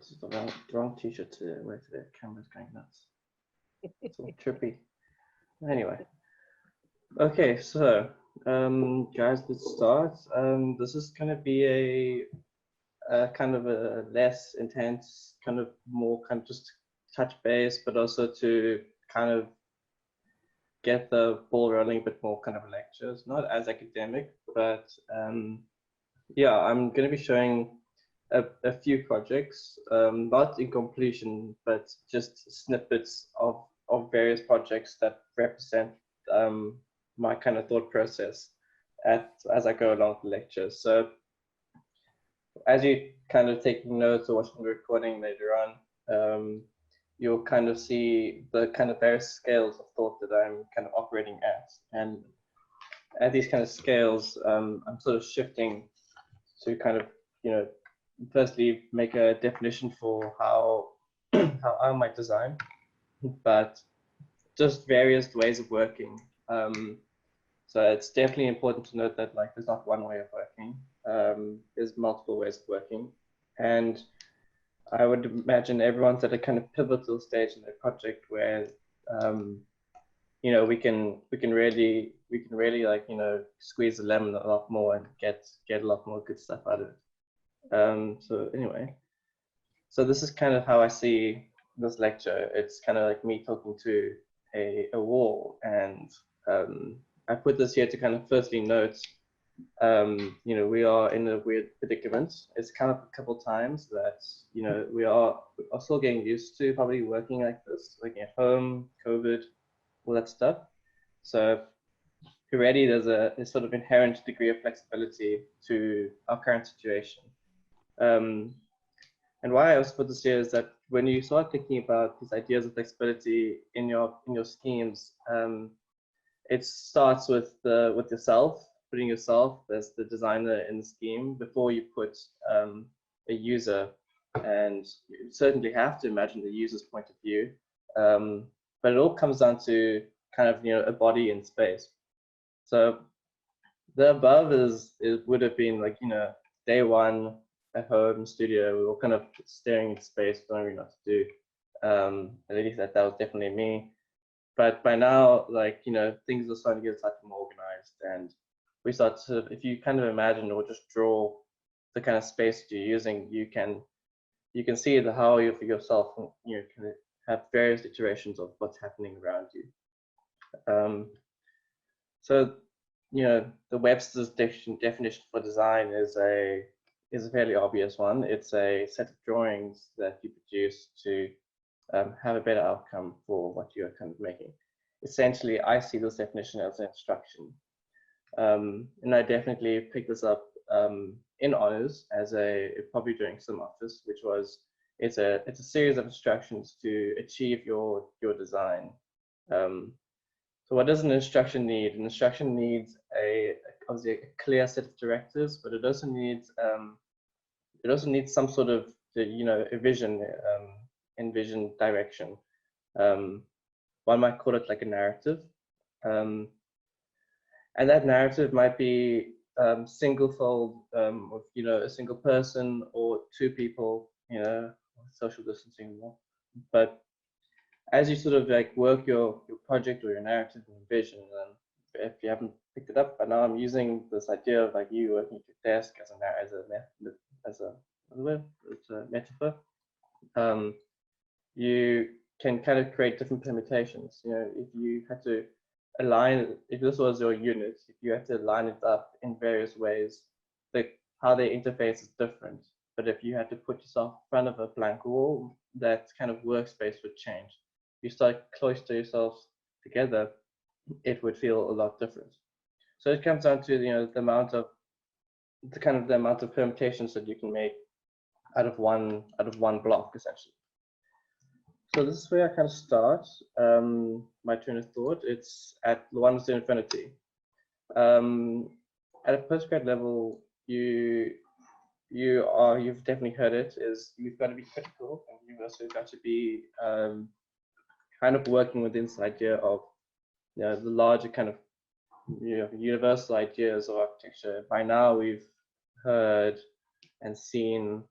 This is the wrong t-shirt to wear today. The camera's going nuts. It's all trippy. Anyway. Okay, so guys, let's start. This is going to be a kind of a less intense, kind of more kind of just touch base, but also to kind of get the ball rolling a bit more kind of lectures, not as academic, but yeah, I'm going to be showing a few projects, not in completion, but just snippets of various projects that represent my kind of thought process as I go along the lecture. So as you kind of taking notes or watching the recording later on, you'll kind of see the kind of various scales of thought that I'm kind of operating at. And at these kind of scales, I'm sort of shifting to kind of, firstly make a definition for how I might design, but just various ways of working. So it's definitely important to note that there's not one way of working. There's multiple ways of working, and I would imagine everyone's at a kind of pivotal stage in their project where we can really squeeze the lemon a lot more and get a lot more good stuff out of it. So anyway, so this is kind of how I see this lecture. It's kind of like me talking to a wall, and I put this here to kind of firstly note, we are in a weird predicament. It's kind of a couple times that, we are still getting used to probably working like this, working at home, COVID, all that stuff. So already there's a sort of inherent degree of flexibility to our current situation. And why I also put this here is that when you start thinking about these ideas of flexibility in your schemes, it starts with yourself, putting yourself as the designer in the scheme before you put a user, and you certainly have to imagine the user's point of view. But it all comes down to kind of a body in space. So the above would have been like day one at home studio. We were kind of staring into space, don't really know what to do. At least that was definitely me. But by now, things are starting to get slightly more organized, and we start to, if you kind of imagine or just draw the kind of space that you're using, you can see how you for yourself, can have various iterations of what's happening around you. So, the Webster's definition for design is a fairly obvious one. It's a set of drawings that you produce to have a better outcome for what you're kind of making. Essentially, I see this definition as an instruction. And I definitely picked this up in honors as probably during some office, which was, it's a series of instructions to achieve your design. So what does an instruction need? An instruction needs obviously a clear set of directives, but it also needs some sort of a vision, envision direction. One might call it like a narrative, and that narrative might be single-fold, with a single person or two people, social distancing more. But as you sort of work your project or your narrative and vision, if you haven't picked it up by now, I'm using this idea of you working at your desk as a metaphor. You can kind of create different permutations. If you had to align, if this was your unit, if you had to line it up in various ways, how they interface is different. But if you had to put yourself in front of a blank wall, that kind of workspace would change. If you start cloister yourselves together, it would feel a lot different. So it comes down to the amount of permutations that you can make out of one block, essentially. So this is where I kind of start my train of thought. It's at Luana's infinity. At a postgrad level, you've definitely heard it, is you've got to be critical, and you've also got to be kind of working within this idea of the larger kind of universal ideas of architecture. By now we've heard and seen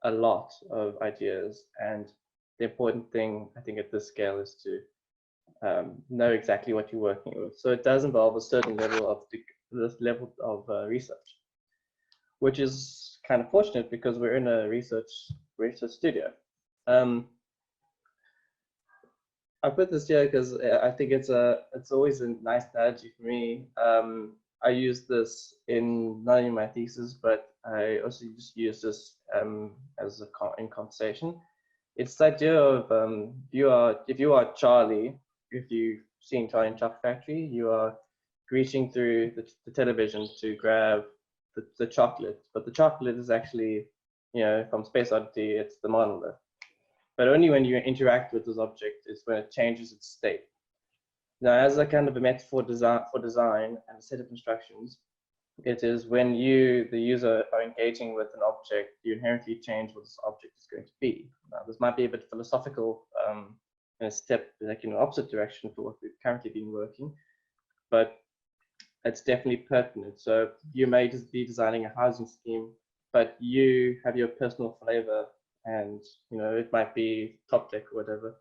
a lot of ideas, and the important thing I think at this scale is to know exactly what you're working with. So it does involve a certain level of research, which is kind of fortunate because we're in a research studio. I put this here because I think it's always a nice analogy for me. I use this in not only my thesis, but I also just use this as in conversation. It's the idea of if you are Charlie, if you've seen Charlie and Chocolate Factory, you are reaching through the television to grab the chocolate, but the chocolate is actually, from Space Oddity, it's the monolith. But only when you interact with this object is when it changes its state. Now, as a kind of a metaphor for design and a set of instructions, it is when you, the user, are engaging with an object, you inherently change what this object is going to be. Now, this might be a bit philosophical, a step like in the opposite direction for what we've currently been working, but it's definitely pertinent. So you may just be designing a housing scheme, but you have your personal flavor, and it might be top deck or whatever,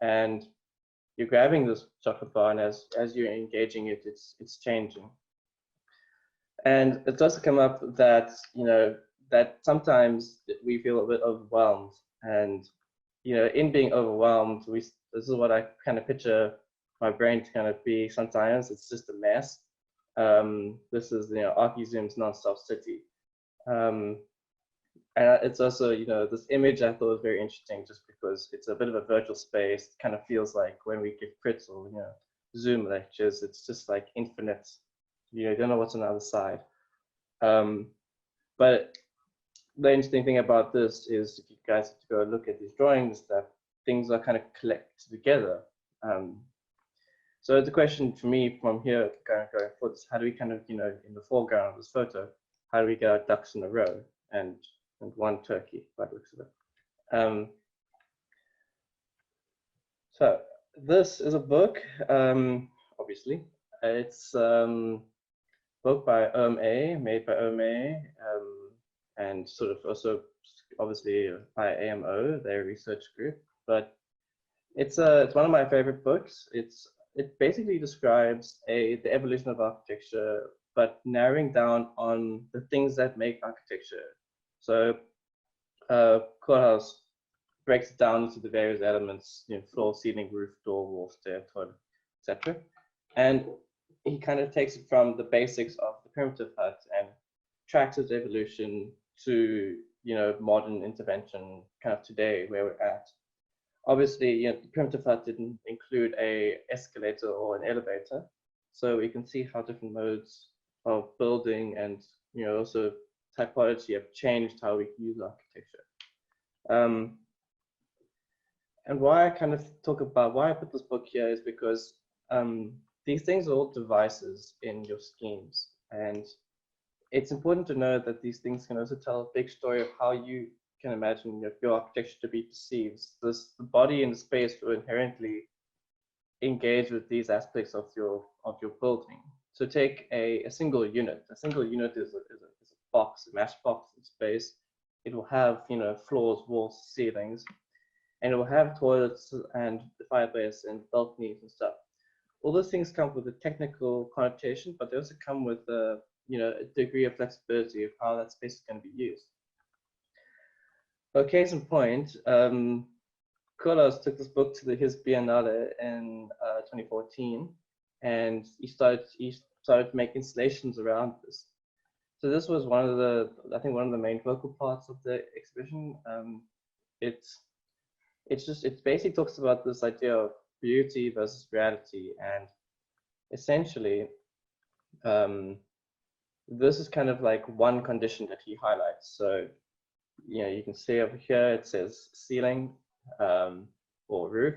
and you're grabbing this chocolate bar, and as you're engaging it, it's changing. And it does come up that that sometimes we feel a bit overwhelmed, and in being overwhelmed, this is what I kind of picture my brain to kind of be. Sometimes it's just a mess. This is ArchiZoom's non-stop city. And it's also, this image I thought was very interesting just because it's a bit of a virtual space. It kind of feels like when we give crits or, Zoom lectures, it's just like infinite. You don't know what's on the other side. But the interesting thing about this is if you guys have to go look at these drawings, that things are kind of collected together. So the question for me from here going forward is how do we kind of, in the foreground of this photo, how do we get our ducks in a row? And one turkey, by the looks of it. So this is a book, obviously. It's a book by OMA, made by OMA, and sort of also obviously by AMO, their research group. But it's one of my favorite books. It basically describes the evolution of architecture, but narrowing down on the things that make architecture. So Courthouse breaks it down into the various elements, floor, ceiling, roof, door, wall, stair, toilet, etc. And he kind of takes it from the basics of the primitive hut and tracks its evolution to modern intervention kind of today where we're at. Obviously, the primitive hut didn't include a escalator or an elevator, so we can see how different modes of building and also typology have changed how we use architecture. And why I kind of talk about why I put this book here is because these things are all devices in your schemes, and it's important to know that these things can also tell a big story of how you can imagine your architecture to be perceived. The body and the space will inherently engage with these aspects of your building. So take a single unit. A single unit is a box, a matchbox in space. It will have floors, walls, ceilings, and it will have toilets and the fireplace and balconies and stuff. All those things come with a technical connotation, but they also come with a degree of flexibility of how that space is going to be used. Case in point, Carlos took this book to his Biennale in 2014, and he started to make installations around this. So this was one of the main focal parts of the exhibition. It basically talks about this idea of beauty versus reality, and essentially, this is kind of like one condition that he highlights. So, you can see over here it says ceiling or roof,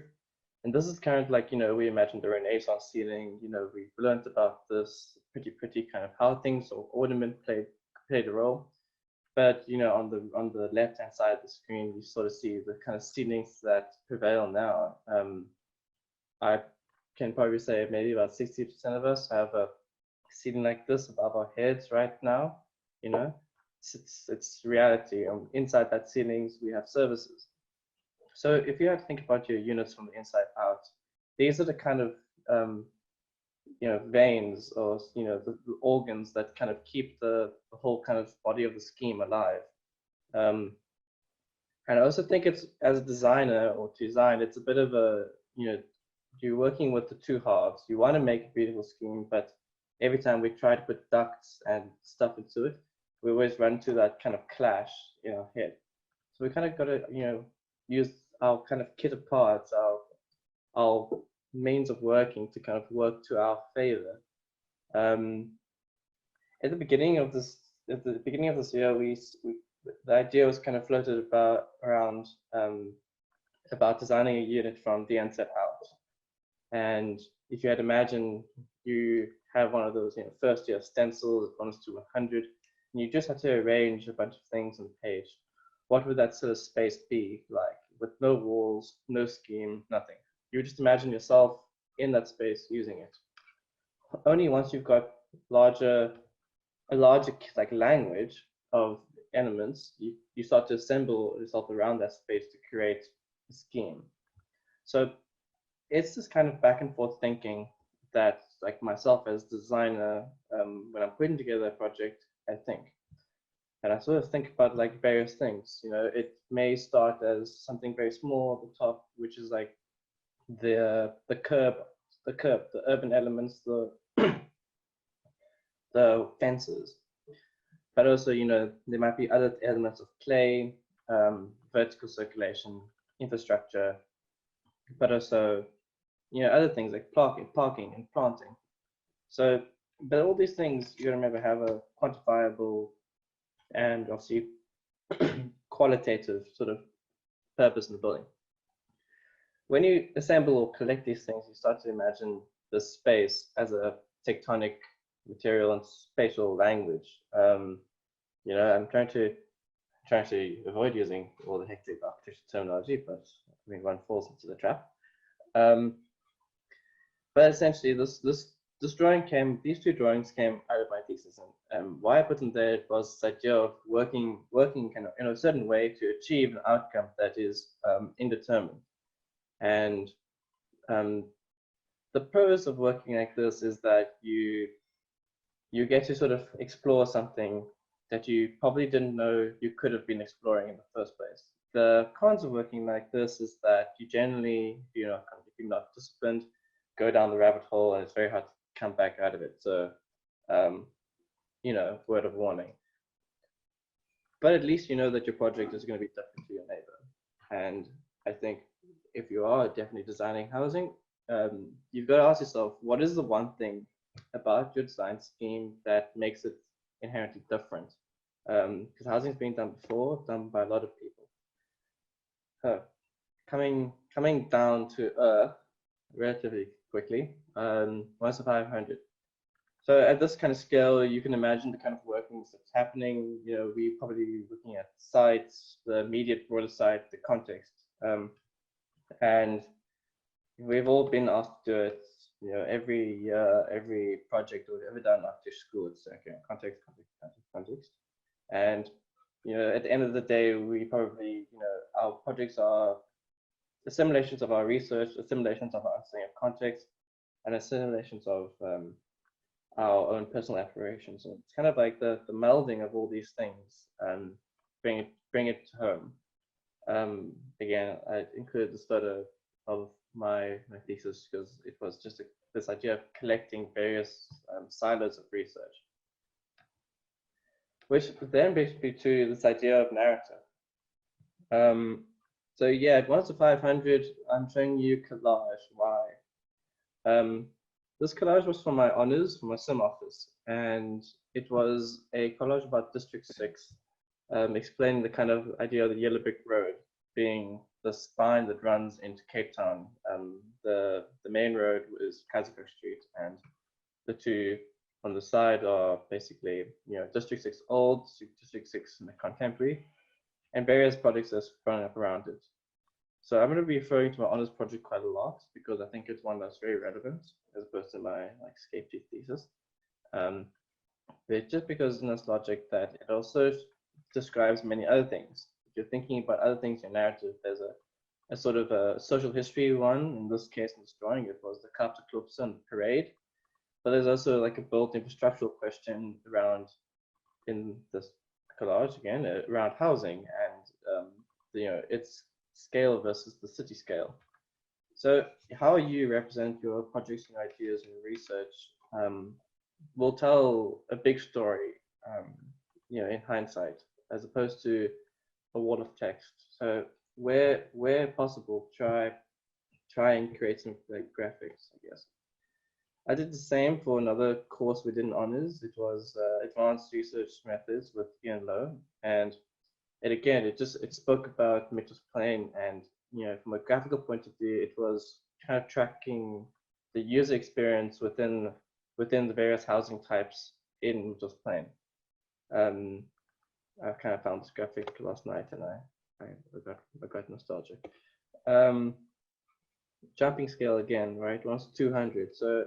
and this is kind of like we imagined the Renaissance ceiling. We've learned about this pretty kind of how things or ornament played a role. But on the left hand side of the screen, you sort of see the kind of ceilings that prevail now. I can probably say maybe about 60% of us have a ceiling like this above our heads right now. it's reality. And inside that ceilings, we have services. So if you had to think about your units from the inside out, these are the kind of veins, or the organs that kind of keep the whole kind of body of the scheme alive. And I also think it's, as a designer or to design, it's a bit of a, you're working with the two halves. You want to make a beautiful scheme, but every time we try to put ducts and stuff into it, we always run into that kind of clash in our head. So we kind of got to, use our kind of kit of parts, our means of working to kind of work to our favor. At the beginning of this year, the idea was kind of floated around about designing a unit from the onset out. And if you had imagined you have one of those first year stencils, 1 to 100, and you just had to arrange a bunch of things on the page, what would that sort of space be like, with no walls, no scheme, nothing? You would just imagine yourself in that space using it. Only once you've got a larger like language of elements, you start to assemble yourself around that space to create a scheme. So it's this kind of back and forth thinking that, like, myself as designer, when I'm putting together a project, I think. And I sort of think about like various things. It may start as something very small at the top, which is like the curb, the urban elements, the fences. But also, there might be other elements of play, vertical circulation, infrastructure, but also, other things like parking and planting. So, but all these things, you gotta remember, have a quantifiable and obviously qualitative sort of purpose in the building. When you assemble or collect these things, you start to imagine the space as a tectonic material and spatial language. I'm trying to avoid using all the hectic architecture terminology, but I mean, one falls into the trap. But essentially, these two drawings came out of my thesis, and why I put them there was this idea of working kind of in a certain way to achieve an outcome that is indeterminate. And the purpose of working like this is that you get to sort of explore something that you probably didn't know you could have been exploring in the first place. The cons of working like this is that you generally, if you're not disciplined, go down the rabbit hole, and it's very hard to come back out of it. So, word of warning. But at least you know that your project is going to be different to your neighbor. And I think if you are definitely designing housing, you've got to ask yourself, what is the one thing about your design scheme that makes it inherently different? Because housing's been done before, done by a lot of people. Coming down to earth relatively quickly, 1 to 500. So at this kind of scale, you can imagine the kind of workings that's happening. We probably looking at sites, the immediate broader site, the context, and we've all been asked to do it. Every year, every project we've ever done after school, it's okay, context. And at the end of the day, we probably, our projects are assimilations of our research, assimilations of our understanding of context, and assimilations of our own personal aspirations. And it's kind of like the melding of all these things and bring it home. Again, I included this photo of my thesis because it was just this idea of collecting various silos of research, which then basically to this idea of narrative. So yeah, at 1 to 500, I'm showing you collage. Why? This collage was for my honors, for my sim office, and it was a collage about District 6, explaining the kind of idea of the Yellow Brick Road being the spine that runs into Cape Town. The main road is Kaiserberg Street, and the two on the side are basically, District 6 old, District 6 contemporary, and various projects that are sprung up around it. So I'm going to be referring to my honors project quite a lot because I think it's one that's very relevant as opposed to my scape thesis. but just because in this logic that it also describes many other things. If you're thinking about other things in narrative, there's a sort of a social history one. In this case, in this drawing, it was the Kapteklubsen parade. But there's also like a built infrastructural question around, in this collage again, around housing and its scale versus the city scale. So how you represent your projects and ideas and research will tell a big story, in hindsight, as opposed to a wall of text. So where possible, try and create some like graphics, I guess. I did the same for another course we did in honors. It was advanced research methods with Ian Lowe, and it spoke about mixed plane, and from a graphical point of view, it was kind of tracking the user experience within the various housing types in mixed plane. I kind of found this graphic last night, and I got nostalgic. Jumping scale again, right? 1 to 200. So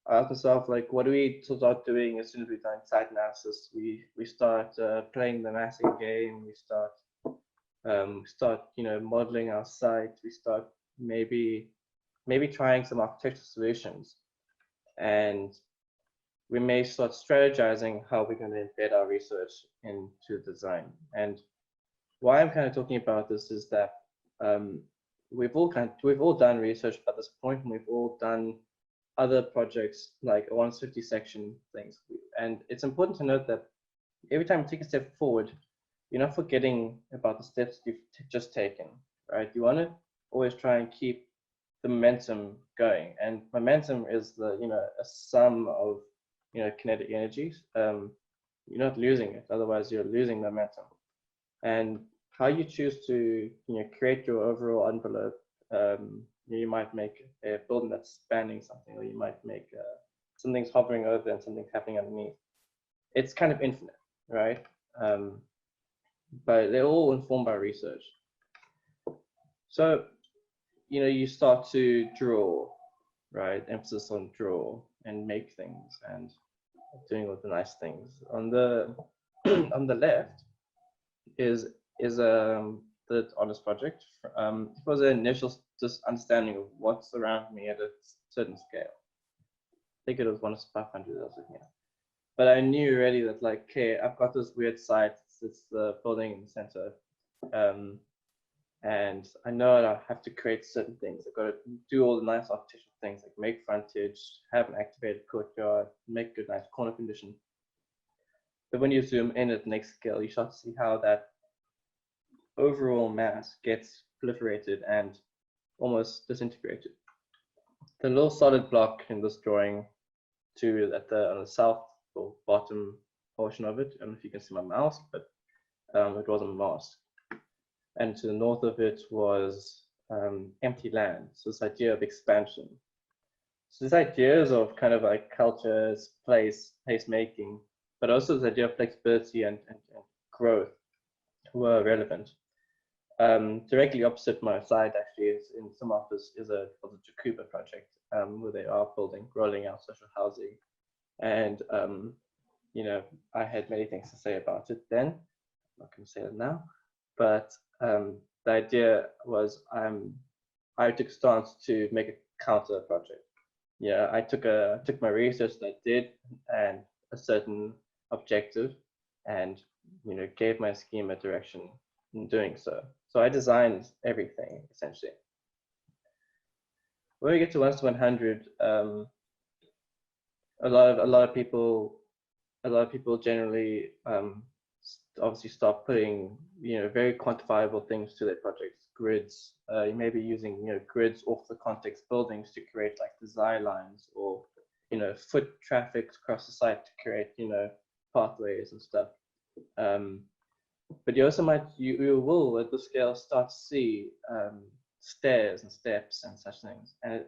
I asked myself, like, what do we start doing as soon as we've done site analysis? We start playing the massing game. We start modeling our site. We start maybe trying some architectural solutions, and we may start strategizing how we're going to embed our research into design. And why I'm kind of talking about this is that we've all done research at this point, and we've all done other projects like 150 section things. And it's important to note that every time you take a step forward, you're not forgetting about the steps you've just taken, right? You want to always try and keep the momentum going, and momentum is a sum of kinetic energies. You're not losing it, otherwise you're losing momentum. And how you choose to create your overall envelope, you might make a building that's spanning something, or you might make something's hovering over and something's happening underneath. It's kind of infinite, right? But they're all informed by research. So you start to draw, right? Emphasis on draw and make things and doing all the nice things. On the on the left is the honors project. It was an initial just understanding of what's around me at a certain scale. I think it was 1 to 500 I was looking at. But I knew already that, like, okay, I've got this weird site. It's the building in the center. And I know that I have to create certain things. I've got to do all the nice architectural things, like make frontage, have an activated courtyard, make a nice corner condition. But when you zoom in at the next scale, you start to see how that overall mass gets proliferated and almost disintegrated. The little solid block in this drawing on the south or bottom portion of it, I don't know if you can see my mouse, but it was a mosque. And to the north of it was empty land. So this idea of expansion. So these ideas of kind of like cultures, place making, but also this idea of flexibility and growth were relevant. Directly opposite my side, actually, is in some office is a Jakuba project where they are rolling out social housing, and I had many things to say about it then. I'm not going to say it now, but the idea was I took a stance to make a counter project. Yeah, I took my research that I did and a certain objective, and gave my scheme a direction in doing so. So I designed everything essentially. When we get to 1 to 100, a lot of people generally obviously start putting very quantifiable things to their projects. Grids. You may be using grids off the context buildings to create like design lines, or foot traffic across the site to create pathways and stuff. But you also you will at the scale start to see stairs and steps and such things. And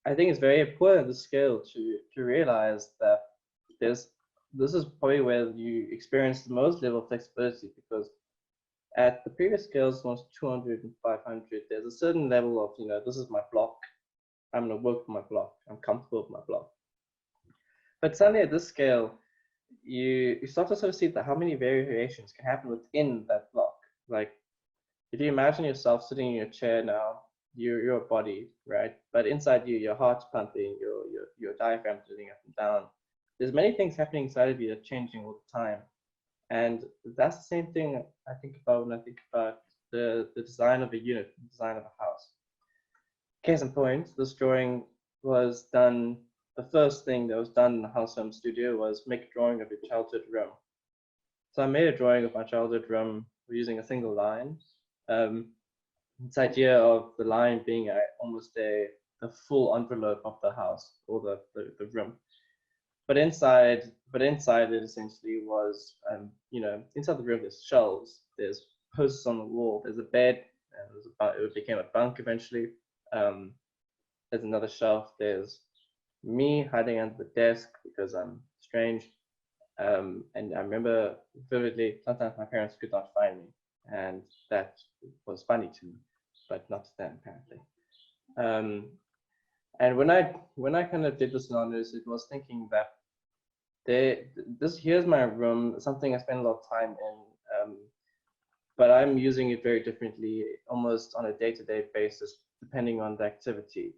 I think it's very important at the scale to realize that this is probably where you experience the most level of flexibility, because at the previous scales, once 200 and 500, there's a certain level of, this is my block. I'm going to work with my block. I'm comfortable with my block. But suddenly at this scale, you start to sort of see that how many variations can happen within that block. Like, if you imagine yourself sitting in your chair now, you're a body, right? But inside you, your heart's pumping, your diaphragm's moving up and down. There's many things happening inside of you that are changing all the time. And that's the same thing I think about when I think about the design of a unit, the design of a house. Case in point, this drawing was done, the first thing that was done in the house home studio was make a drawing of your childhood room. So I made a drawing of my childhood room using a single line. This idea of the line being almost the full envelope of the house or the room. But inside it essentially was, inside the room there's shelves, there's posts on the wall, there's a bed, and it became a bunk eventually. There's another shelf, there's me hiding under the desk because I'm strange. And I remember vividly, sometimes my parents could not find me, and that was funny to me, but not to them apparently. And when I kind of did this analysis, it was thinking that here's my room, something I spend a lot of time in, but I'm using it very differently, almost on a day-to-day basis, depending on the activity.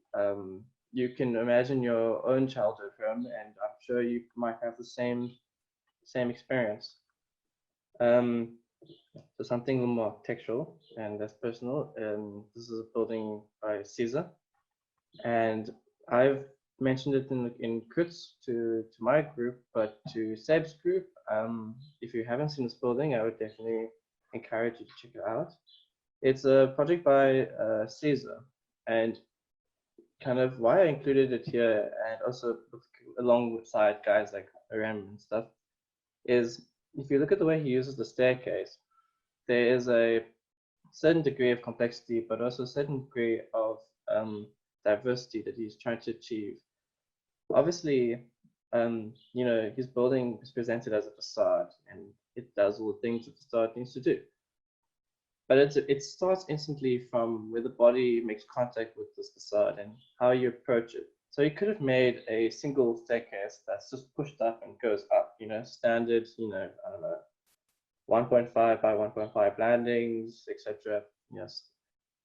You can imagine your own childhood room, and I'm sure you might have the same experience. So something a little more architectural and less personal. This is a building by Caesar, and I've mentioned it in crits to my group, but to Seb's group, if you haven't seen this building, I would definitely encourage you to check it out. It's a project by Caesar, and kind of why I included it here, and also alongside guys like Aram and stuff, is if you look at the way he uses the staircase, there is a certain degree of complexity, but also a certain degree of diversity that he's trying to achieve. Obviously, his building is presented as a facade, and it does all the things that the facade needs to do. But it starts instantly from where the body makes contact with this facade and how you approach it. So you could have made a single staircase that's just pushed up and goes up, standard, I don't know, 1.5 by 1.5 landings, etc. Yes.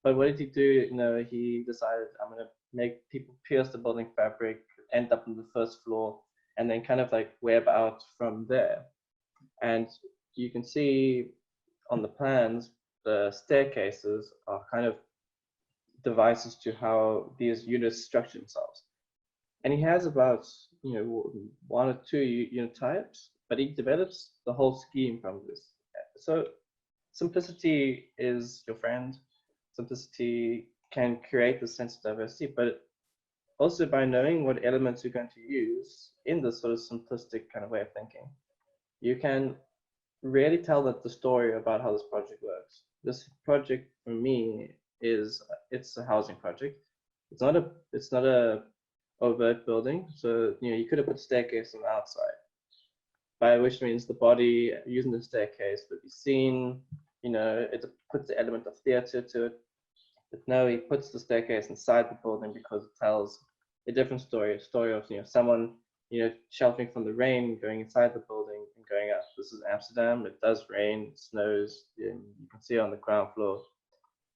But what did he do? He decided, I'm going to make people pierce the building fabric, end up on the first floor, and then kind of like web out from there. And you can see on the plans, the staircases are kind of devices to how these units structure themselves. And he has about, one or two unit types, but he develops the whole scheme from this. So simplicity is your friend. Simplicity can create this sense of diversity, but also by knowing what elements you're going to use in this sort of simplistic kind of way of thinking, you can really tell the story about how this project works. This project for me it's a housing project. It's not a overt building. So you could have put a staircase on the outside, by which means the body using the staircase would be seen. It puts the element of theater to it. But no, he puts the staircase inside the building because it tells a different story, a story of someone sheltering from the rain, going inside the building and going out. This is Amsterdam. It does rain, it snows. You can see on the ground floor,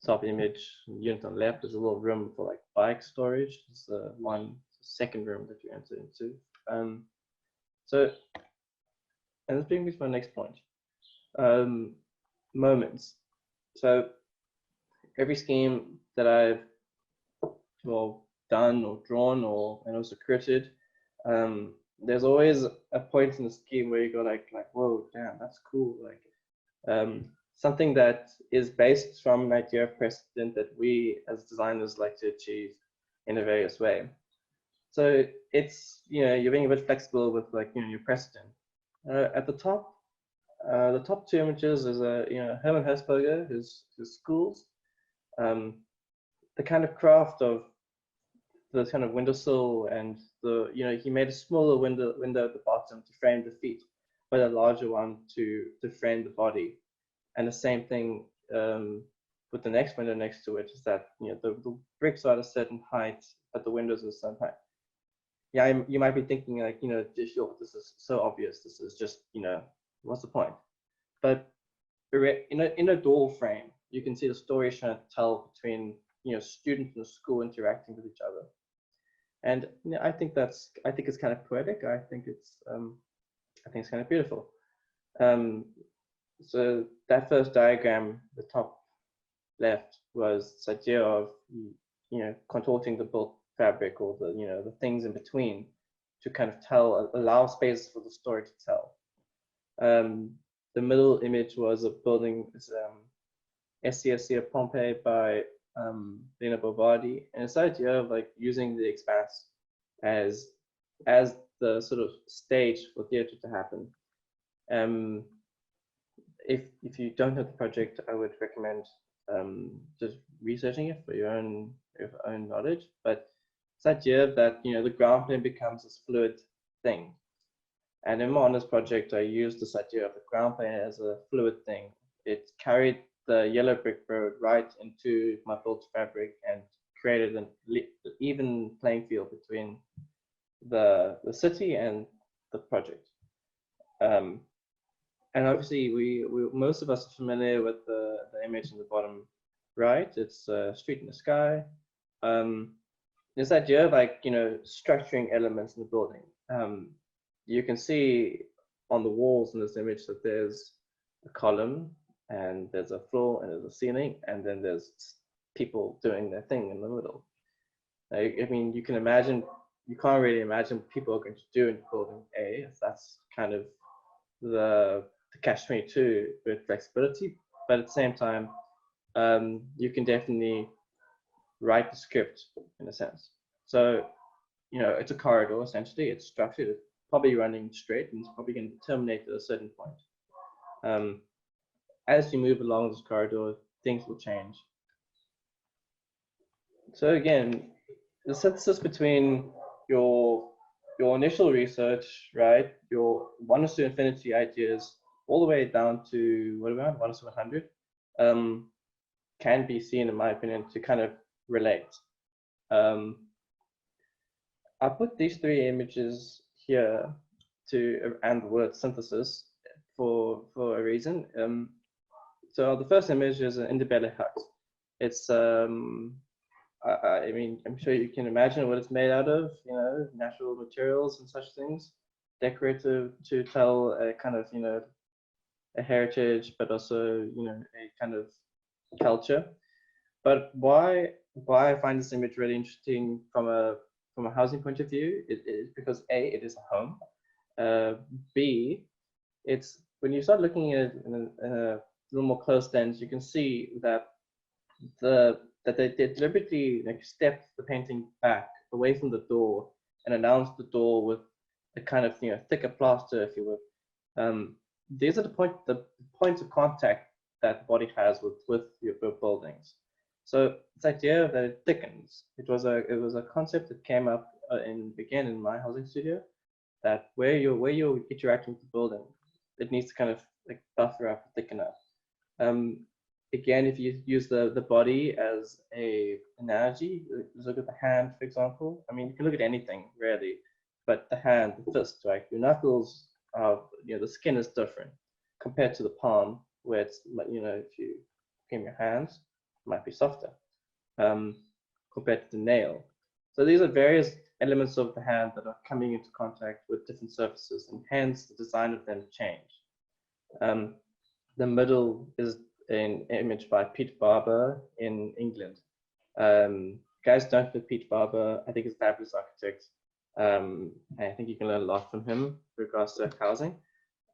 top image, unit on the left, there's a little room for like bike storage. It's the second room that you enter into. And this brings me to my next point. Moments. So every scheme that I've done or drawn and also created, there's always a point in the scheme where you go like, whoa, damn, that's cool. Like something that is based from an idea of precedent that we as designers like to achieve in a various way. So it's, you're being a bit flexible with like, your precedent. At the top two images is Hermann Herzberger, his schools, the kind of craft of the kind of windowsill, and he made a smaller window at the bottom to frame the feet, but a larger one to frame the body. And the same thing with the next window next to it, is that the bricks are at a certain height, but the windows are a certain height. yeah, you might be thinking like, sure, this is so obvious. This is just, what's the point? But in a door frame, you can see the story trying to tell between, students in the school interacting with each other. And I think it's kind of poetic. I think it's kind of beautiful. So that first diagram, the top left, was this idea of contorting the built fabric, or the things in between, to kind of allow space for the story to tell. The middle image was a building, SCSC of Pompeii by Lena Bobardi, and it's the idea of like using the expanse as the sort of stage for theatre to happen. If you don't know the project, I would recommend just researching it for your own knowledge. But it's the idea that the ground plane becomes this fluid thing. And in my honors project, I used this idea of the ground plane as a fluid thing. It carried the yellow brick road right into my built fabric and created an even playing field between the city and the project. And obviously, we most of us are familiar with the image in the bottom right. It's a street in the sky. This idea of like structuring elements in the building. You can see on the walls in this image that there's a column, and there's a floor, and there's a ceiling, and then there's people doing their thing in the middle. I mean, you can't really imagine what people are going to do in building A, if that's kind of the catch-22 with flexibility. But at the same time, you can definitely write the script in a sense. So, it's a corridor essentially. It's structured. It's probably running straight, and it's probably going to terminate at a certain point. As you move along this corridor, things will change. So again, the synthesis between your initial research, right, your 1 to infinity ideas, all the way down to what around 1 to 100, can be seen, in my opinion, to kind of relate. I put these 3 images here and the word synthesis for a reason. So the first image is an Indebele hut. It's I mean, I'm sure you can imagine what it's made out of, natural materials and such things, decorative to tell a kind of, a heritage, but also, a kind of culture. But why I find this image really interesting from a housing point of view is because A, it is a home. B, it's when you start looking at it in a little more close lens, you can see that they deliberately stepped the painting back away from the door and announced the door with a kind of thicker plaster, if you will. These are the points of contact that the body has with your buildings. So this idea that it thickens, it was a concept that came up began in my housing studio, that where you're interacting with the building, it needs to kind of like buffer up, thicken up. Again, if you use the body as a analogy, look at the hand, for example. I mean, you can look at anything really, but the hand, the fist, right? Your knuckles are, the skin is different compared to the palm, where it's, if you cream your hands, it might be softer compared to the nail. So these are various elements of the hand that are coming into contact with different surfaces, and hence the design of them change. The middle is an image by Pete Barber in England. Guys, don't know Pete Barber. I think he's a fabulous architect. I think you can learn a lot from him with regards to housing.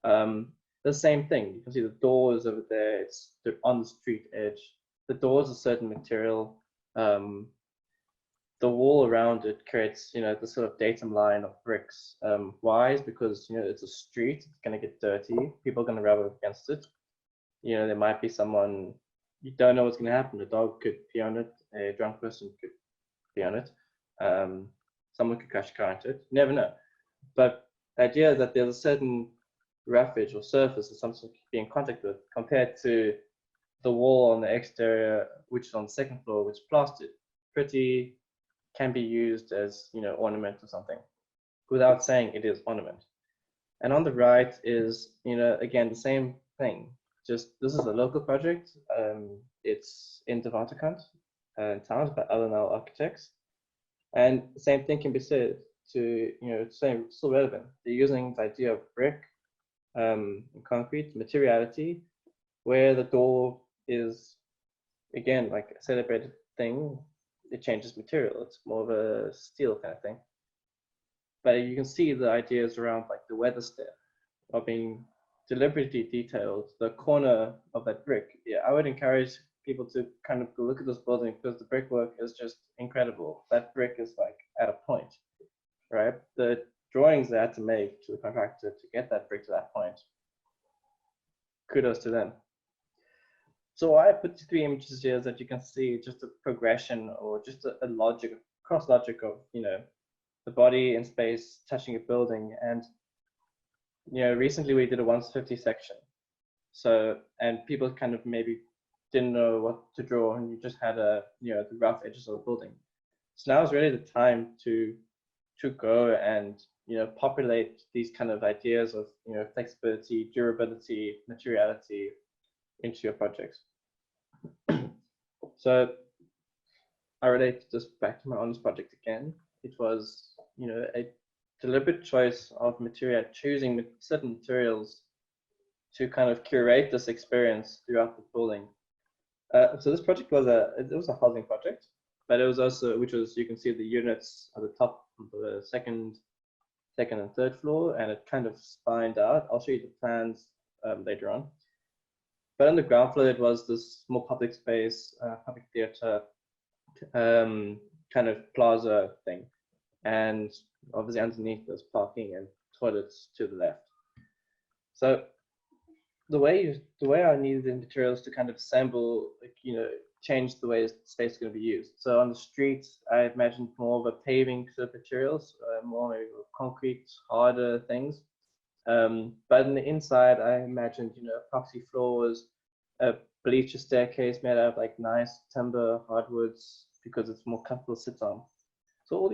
The same thing. You can see the doors over there. It's on the street edge. The door is a certain material. The wall around it creates, the sort of datum line of bricks. Why? Is because it's a street. It's going to get dirty. People are going to rub up against it. There might be someone, you don't know what's going to happen. A dog could pee on it. A drunk person could pee on it. Someone could crash a car into it. You never know. But the idea is that there's a certain roughage or surface that something could be in contact with, compared to the wall on the exterior, which is on the second floor, which is plastered. Pretty, can be used as ornament or something. without saying it is ornament. And on the right is, again, the same thing. Just this is a local project. It's in Devatakant, town by L&L Architects. And the same thing can be said to, same, still relevant. They're using the idea of brick, concrete, materiality, where the door is, again, like a celebrated thing. It changes material. It's more of a steel kind of thing. But you can see the ideas around like the weather step are being deliberately detailed. The corner of that brick. Yeah, I would encourage people to kind of look at this building because the brickwork is just incredible. That brick is like at a point, right? The drawings they had to make to the contractor to get that brick to that point. Kudos to them. So I put 3 images here that you can see just a progression or just a logic, cross logic of, the body in space touching a building. And, recently we did a 150 section. So, and people kind of maybe didn't know what to draw and you just had the rough edges of the building. So now is really the time to go and, populate these kind of ideas of, flexibility, durability, materiality into your projects. So I relate this back to my honors project again. It was, a deliberate choice of material, choosing certain materials to kind of curate this experience throughout the building. So this project was a housing project, but it was also, which was, you can see the units at the top of the second and third floor, and it kind of spined out. I'll show you the plans later on. But on the ground floor, it was this more public space, public theater, kind of plaza thing. And obviously underneath there's parking and toilets to the left. So the way I needed the materials to kind of assemble, change the way space is going to be used. So on the streets, I imagined more of a paving sort of materials, more maybe concrete, harder things. But in the inside, I imagined, epoxy floors, a bleacher staircase made out of like nice timber, hardwoods, because it's more comfortable to sit on. So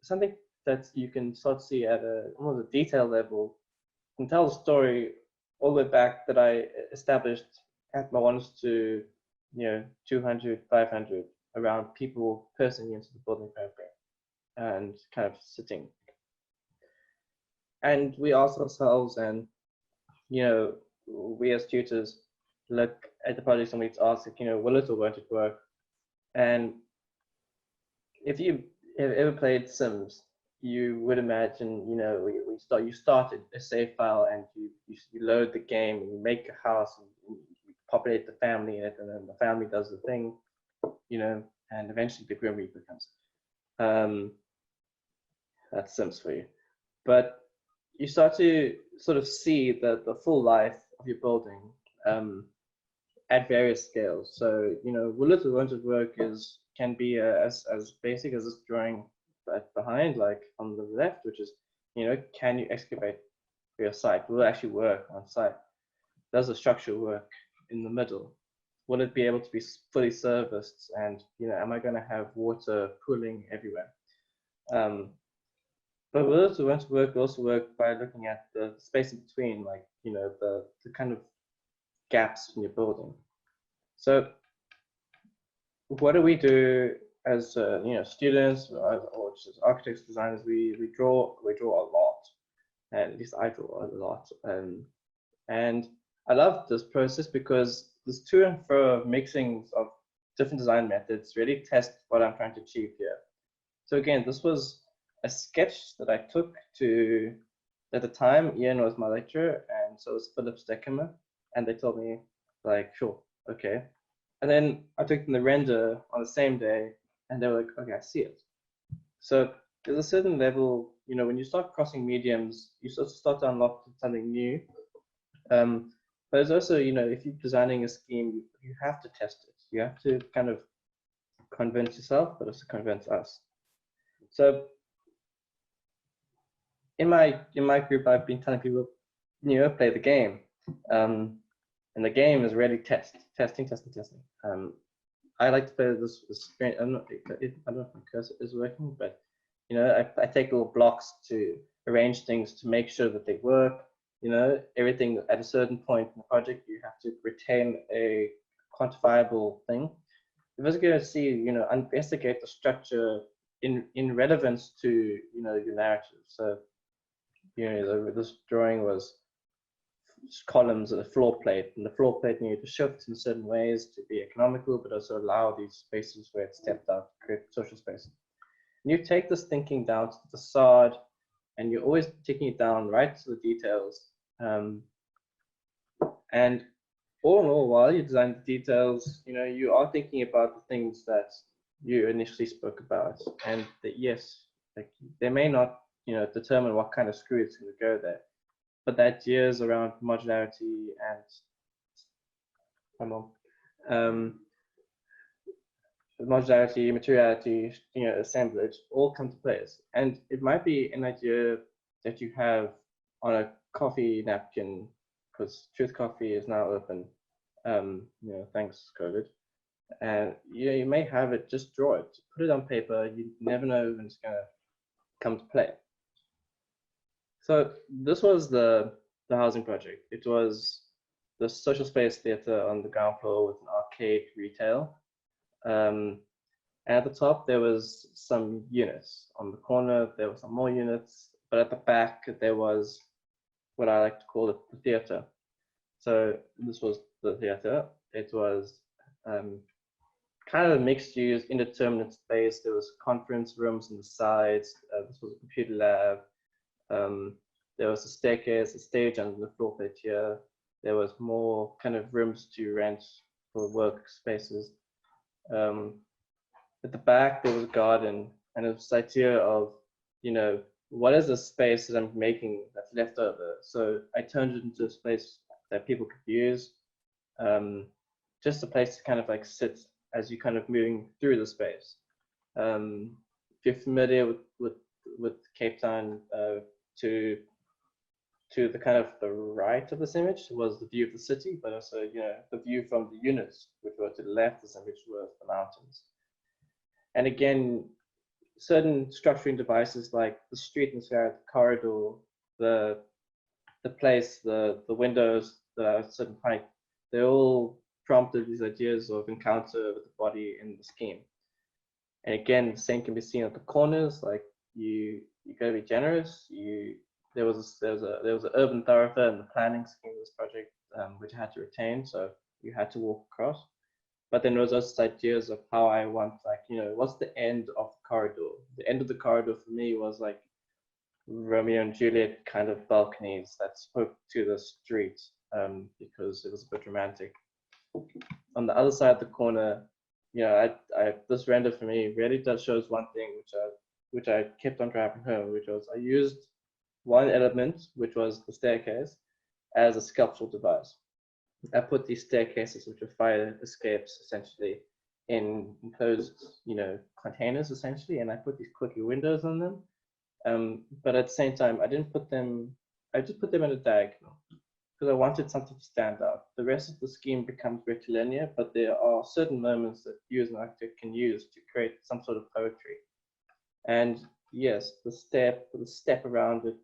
something that you can start to see at almost a detail level, can tell the story all the way back that I established at my ones to, 200, 500 around people personally into the building fabric and kind of sitting. And we asked ourselves, and, we as tutors look at the projects and we ask, will it or won't it work? And if you have ever played Sims, you would imagine, you started a save file and you load the game and you make a house and you populate the family in it, and then the family does the thing, and eventually the Grim Reaper comes. That's Sims for you. But you start to sort of see the full life of your building at various scales. So, will it or won't it work can be as basic as this drawing behind, like on the left, which is, can you excavate for your site? Will it actually work on site? Does the structure work in the middle? Will it be able to be fully serviced? And, am I going to have water pooling everywhere? But will it or won't it work also work by looking at the space in between, like, the kind of gaps in your building. So what do we do as students or just as architects, designers? We draw a lot, and at least I draw a lot, and I love this process because this to and fro mixings of different design methods really test what I'm trying to achieve here. So again, this was a sketch that I took to, at the time, Ian was my lecturer, and so was Philip Steckemer, and they told me, like, sure, okay. And then I took them the render on the same day, and they were like, okay, I see it. So there's a certain level, when you start crossing mediums, you sort of start to unlock something new. But there's also, if you're designing a scheme, you have to test it. You have to kind of convince yourself, but also convince us. So in my group, I've been telling people, play the game. And the game is really testing. I like to play this. I don't know if my cursor is working, but You know, I take little blocks to arrange things to make sure that they work. You know, everything at a certain point in the project, you have to retain a quantifiable thing. You're just going to see, you know, investigate the structure in relevance to, you know, your narrative. So, you know, this drawing was columns of the floor plate, and the floor plate needed to shift in certain ways to be economical, but also allow these spaces where it stepped out to create social spaces. And you take this thinking down to the facade, and you're always taking it down right to the details. And all in all, while you design the details, you know, you are thinking about the things that you initially spoke about, and that yes, like they may not, you know, determine what kind of screw is going to go there, but the ideas around modularity and modularity, materiality, you know, assemblage all come to place. And it might be an idea that you have on a coffee napkin, because Truth Coffee is now open, you know, thanks COVID. And you know, you may have it, just draw it, put it on paper. You never know when it's gonna come to play. So this was the housing project. It was the social space theater on the ground floor with an arcade retail. At the top, there was some units. On the corner, there were some more units, but at the back, there was what I like to call the theater. So this was the theater. It was kind of a mixed use, indeterminate space. There was conference rooms on the sides. This was a computer lab. There was a staircase, a stage under the floor plate here. There was more kind of rooms to rent for workspaces. At the back, there was a garden, and it was this idea of, you know, what is the space that I'm making that's left over? So I turned it into a space that people could use, just a place to kind of like sit as you're kind of moving through the space. If you're familiar with Cape Town, to the kind of the right of this image was the view of the city, but also, you know, the view from the units, which were to the left, this image was the mountains. And again, certain structuring devices like the street inside, the corridor, the place, the windows that are a certain height, they all prompted these ideas of encounter with the body in the scheme. And again, the same can be seen at the corners. Like you gotta be generous. There was an urban thoroughfare in the planning scheme of this project, which I had to retain, so you had to walk across. But then there was also ideas of how I want, like, you know, what's the end of the corridor? The end of the corridor for me was like Romeo and Juliet kind of balconies that spoke to the street, because it was a bit romantic. On the other side of the corner, you know, this render for me really does shows one thing which I kept on driving home, which was I used one element, which was the staircase, as a sculptural device. I put these staircases, which are fire escapes, essentially, in enclosed, you know, containers, essentially, and I put these quirky windows on them. But at the same time, I didn't put them. I just put them in a diagonal because I wanted something to stand out. The rest of the scheme becomes rectilinear, but there are certain moments that you as an architect can use to create some sort of poetry. And yes, the step around it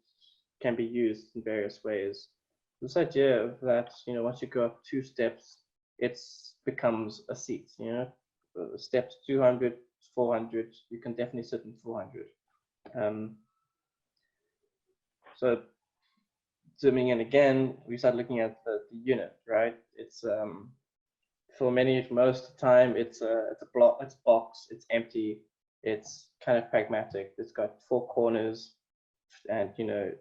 can be used in various ways. This idea of that, you know, once you go up 2 steps, it becomes a seat, you know, steps 200, 400, you can definitely sit in 400. So zooming in again, we start looking at the unit, right? It's for most of the time, it's a block, it's a box, it's empty, it's kind of pragmatic. It's got 4 corners, and you know,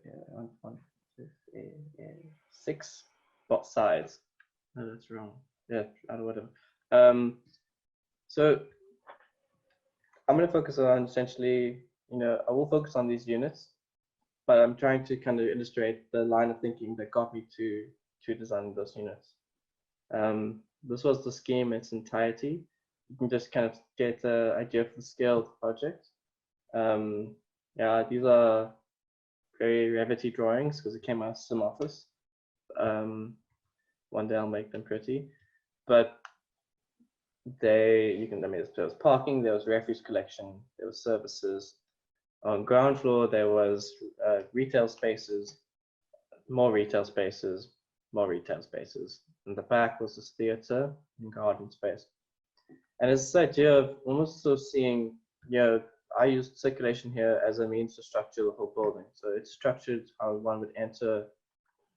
6 sides. No, that's wrong. Yeah, I don't know, whatever. So I'm going to focus on essentially, you know, I will focus on these units, but I'm trying to kind of illustrate the line of thinking that got me to design those units. This was the scheme in its entirety. You can just kind of get an idea for the scale of the project. Yeah, these are very Revity drawings because it came out of Sim Office. One day I'll make them pretty, but there was parking, there was refuse collection, there was services. On ground floor, there was retail spaces, more retail spaces, more retail spaces. In the back was this theater and garden space. And it's this idea of almost sort of seeing, I used circulation here as a means to structure the whole building. So it's structured how one would enter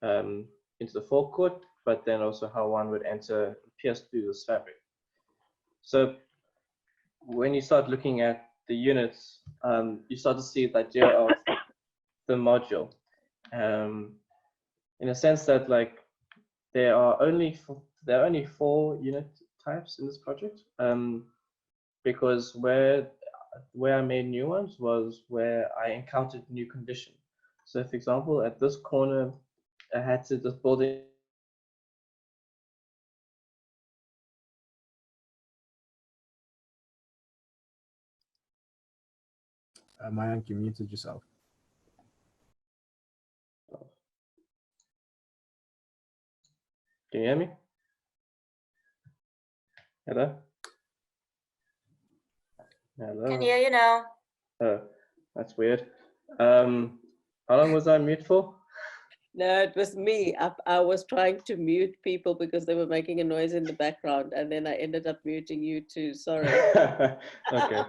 into the forecourt, but then also how one would enter, pierce through this fabric. So when you start looking at the units, you start to see the idea of the module. In a sense that like there are only 4 unit types in this project, because where I made new ones was where I encountered new condition. So for example, at this corner, I had to this building. Mayank, you muted yourself. Can you hear me? Hello? Hello? Can hear you now. Oh, that's weird. How long was I mute for? No, it was me. I was trying to mute people because they were making a noise in the background, and then I ended up muting you too. Sorry. Okay.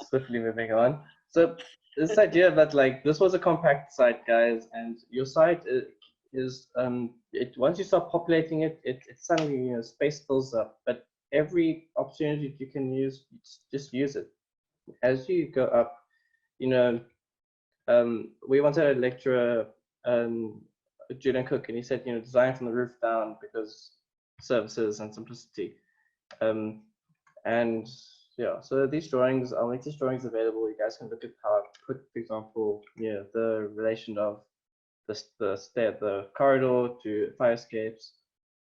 Swiftly moving on. So this idea that like this was a compact site, guys, and your site is once you start populating it, it suddenly space fills up. But every opportunity you can use, just use it. As you go up, we once had a lecturer, Julian Cook, and he said, design from the roof down because services and simplicity. And yeah, so these drawings, I'll make these drawings available. You guys can look at how I put, for example, the relation of the corridor to fire escapes.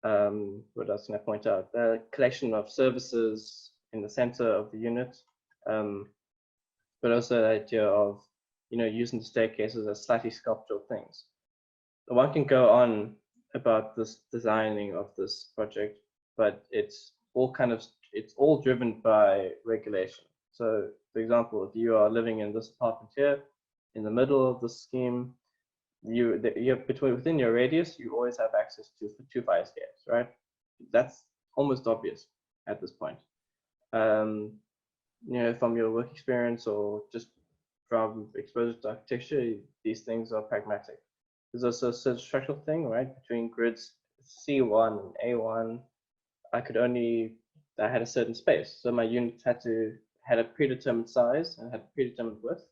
What else can I point out? The collection of services in the center of the unit, but also the idea of using the staircases as slightly sculptural things. One can go on about this designing of this project, but it's all driven by regulation. So, for example, if you are living in this apartment here, in the middle of the scheme, within your radius, you always have access to 2 fire escapes, right? That's almost obvious at this point. From your work experience or just from exposure to architecture, these things are pragmatic. There's also a structural thing, right? Between grids C1 and A1, I had a certain space. So my unit had a predetermined size and had a predetermined width.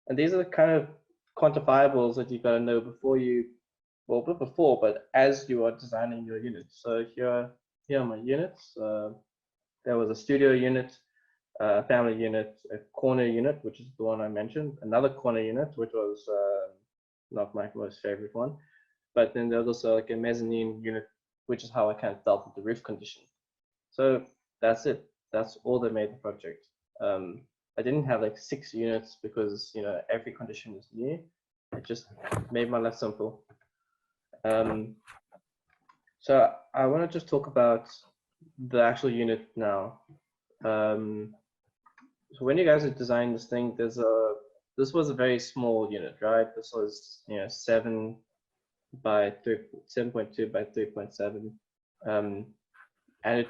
And these are the kind of quantifiables that you've got to know not before, but as you are designing your unit. So here are my units. There was a studio unit, a family unit, a corner unit, which is the one I mentioned, another corner unit, which was not my most favorite one. But then there was also like a mezzanine unit, which is how I kind of dealt with the roof condition. So that's it. That's all that made the project. I didn't have like 6 units because every condition is new. It just made my life simple. So I want to just talk about the actual unit now. So when you guys are designing this thing, this was a very small unit, right? This was 7.2 by 3.7, and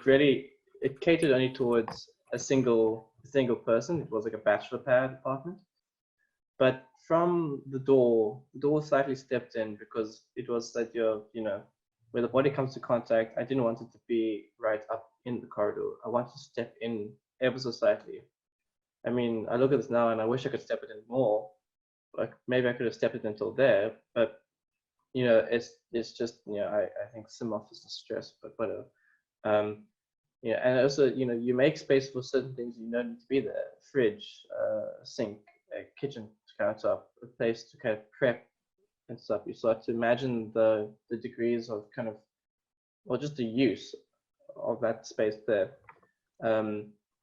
it catered only towards a single person. It was like a bachelor pad apartment. But from the door slightly stepped in because it was that where the body comes to contact. I didn't want it to be right up in the corridor. I wanted to step in ever so slightly. I mean, I look at this now and I wish I could step it in more. Like maybe I could have stepped it until there, but it's just I think some office stress, but whatever. And also you make space for certain things you don't need to be there: fridge, sink, a kitchen countertop, a place to kind of prep and stuff. You start to imagine the degrees of kind of, or just the use of that space there.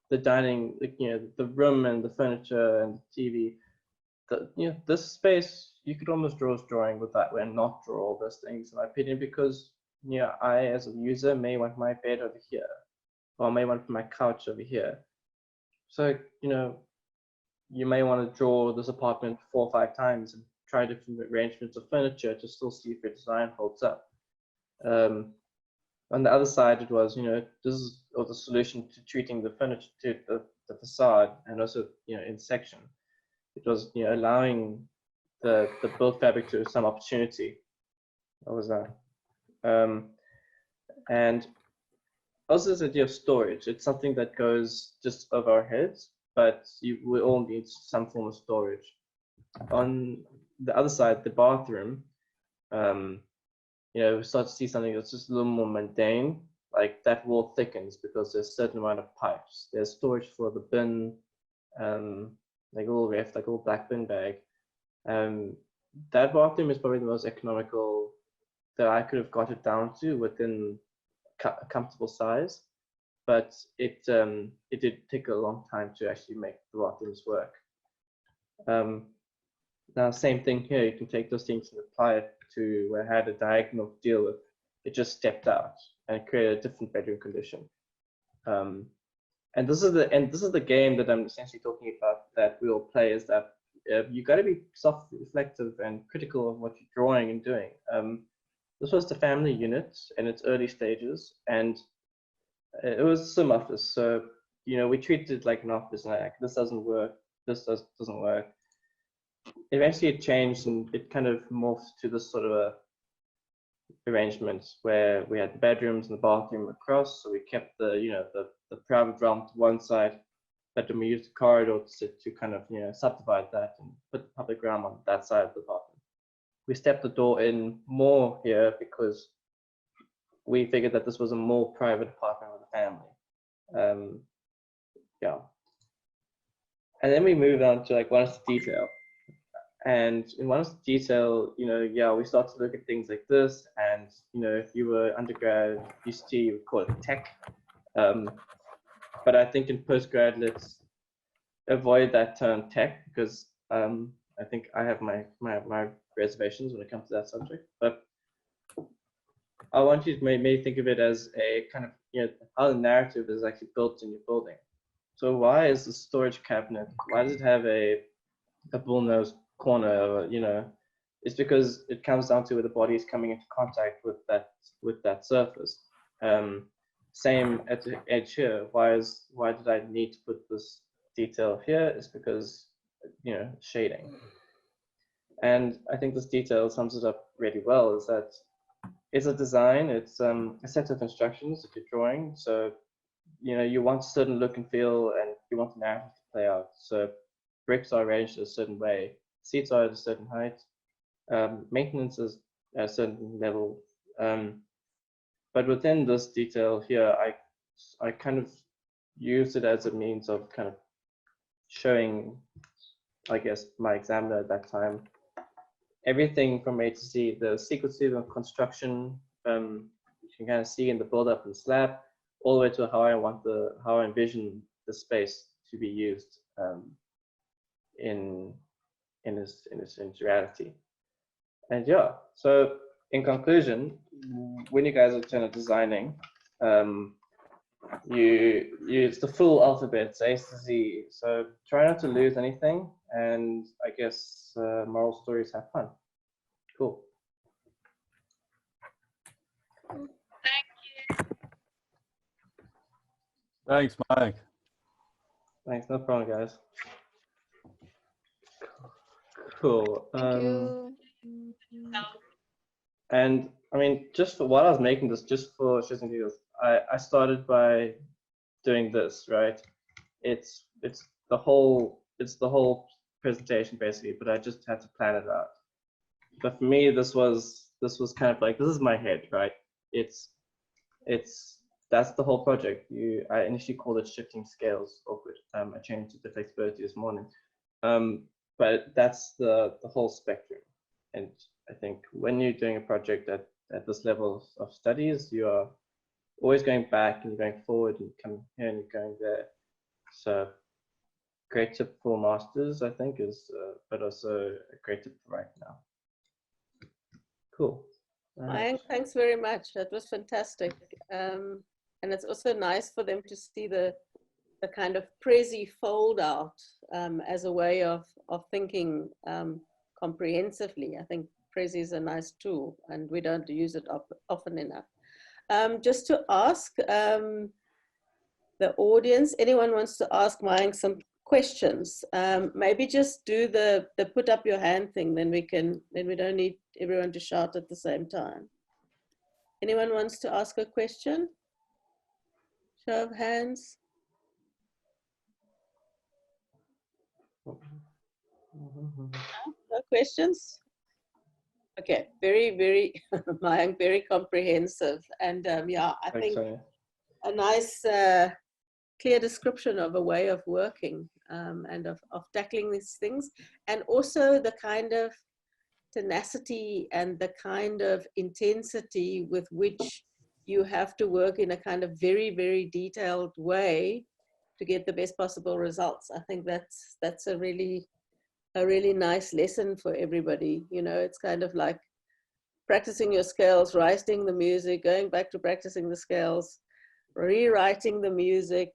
The dining, the room and the furniture and the TV. This space, you could almost draw a drawing with that and not draw all those things, in my opinion, because I as a user may want my bed over here, or I may want my couch over here. So you may want to draw this apartment 4 or 5 times and try different arrangements of furniture to still see if your design holds up. On the other side, it was, this is the solution to treating the furniture, to the facade, and also, in section. It was, allowing the built fabric to some opportunity. What was that? And also this idea of storage. It's something that goes just over our heads, but we all need some form of storage. On the other side, the bathroom, we start to see something that's just a little more mundane, like that wall thickens because there's a certain amount of pipes. There's storage for the bin, like a little ref, like a little black bin bag. That bathroom is probably the most economical that I could have got it down to within a comfortable size, but it did take a long time to actually make the bathrooms work. Now, same thing here. You can take those things and apply it to where I had a diagonal to deal with. It just stepped out and created a different bedroom condition. And this is the game that I'm essentially talking about that we all play, is that you got to be self-reflective and critical of what you're drawing and doing. This was the family unit in its early stages, and it was a sim office. So, we treated it like an office, and like, this doesn't work, this doesn't work. Eventually it changed, and it kind of morphed to this sort of a arrangement where we had the bedrooms and the bathroom across. So we kept the private realm to one side, but then we used the corridor to kind of subdivide that and put the public realm on that side of the bathroom. We stepped the door in more here because we figured that this was a more private apartment with a family. Yeah. And then we moved on to like what is the detail. And in one of the detail, we start to look at things like this. And, if you were undergrad, you would call it tech. But I think in postgrad, let's avoid that term tech, because I think I have my reservations when it comes to that subject. But I want you to maybe think of it as a kind of, how the narrative is actually built in your building. So why is the storage cabinet, why does it have a bullnose corner? It's because it comes down to where the body is coming into contact with that surface. Same at the edge here. Why did I need to put this detail here? It's because shading. And I think this detail sums it up really well, is that it's a design, it's a set of instructions that you're drawing. So you want a certain look and feel, and you want the narrative to play out. So bricks are arranged a certain way, seats are at a certain height, maintenance is at a certain level. But within this detail here, I kind of used it as a means of kind of showing, I guess, my examiner at that time, everything from A to Z, the sequencing of construction, you can kind of see in the build-up and slab, all the way to how I envision the space to be used in its reality. And yeah, so in conclusion, when you guys are designing, you use the full alphabet, it's A to Z. So try not to lose anything, and I guess moral stories, have fun. Cool. Thanks, Mike. Thanks, no problem, guys. Cool. And I mean, just for while I was making this, just for shits and giggles, I started by doing this, right? It's the whole presentation basically, but I just had to plan it out. But for me, this was kind of like, this is my head, right? That's the whole project. I initially called it shifting scales. Awkward. I changed it to flexibility this morning. But that's the whole spectrum. And I think when you're doing a project at this level of studies, you are always going back and going forward and coming here and going there. So great tip for masters, I think, is, but also a great tip for right now. Cool. Thanks very much. That was fantastic. And it's also nice for them to see the the kind of Prezi fold out as a way of thinking comprehensively. I think Prezi is a nice tool and we don't use it often enough. Just to ask the audience, anyone wants to ask Mayang some questions, maybe just do the put up your hand thing, then we don't need everyone to shout at the same time. Anyone wants to ask a question? Show of hands. No questions? Okay, very, Mayang, very comprehensive. And yeah, I think a nice, clear description of a way of working and of tackling these things. And also the kind of tenacity and the kind of intensity with which you have to work in a kind of very detailed way to get the best possible results. I think that's a really nice lesson for everybody. You know, it's kind of like practicing your scales, writing the music, going back to practicing the scales, rewriting the music.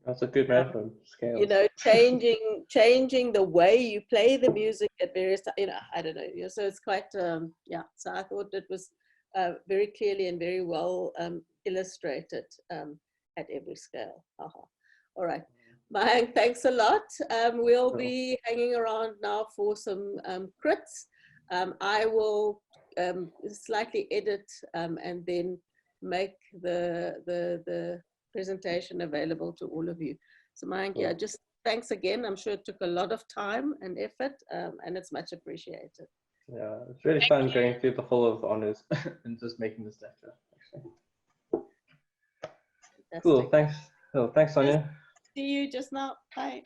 That's a good method. Scales. You know, changing the way you play the music at various times. You know, I don't know. You know, so it's quite yeah. So I thought it was very clearly and very well illustrated at every scale. All right. Mayang, thanks a lot. We'll be hanging around now for some crits. I will slightly edit and then make the presentation available to all of you. So Mayang, yeah, just thanks again. I'm sure it took a lot of time and effort and it's much appreciated. Yeah, it's really fun going through the whole of honors and just making this lecture. Cool, thanks. Oh, thanks, Sonja. See you just now. Bye.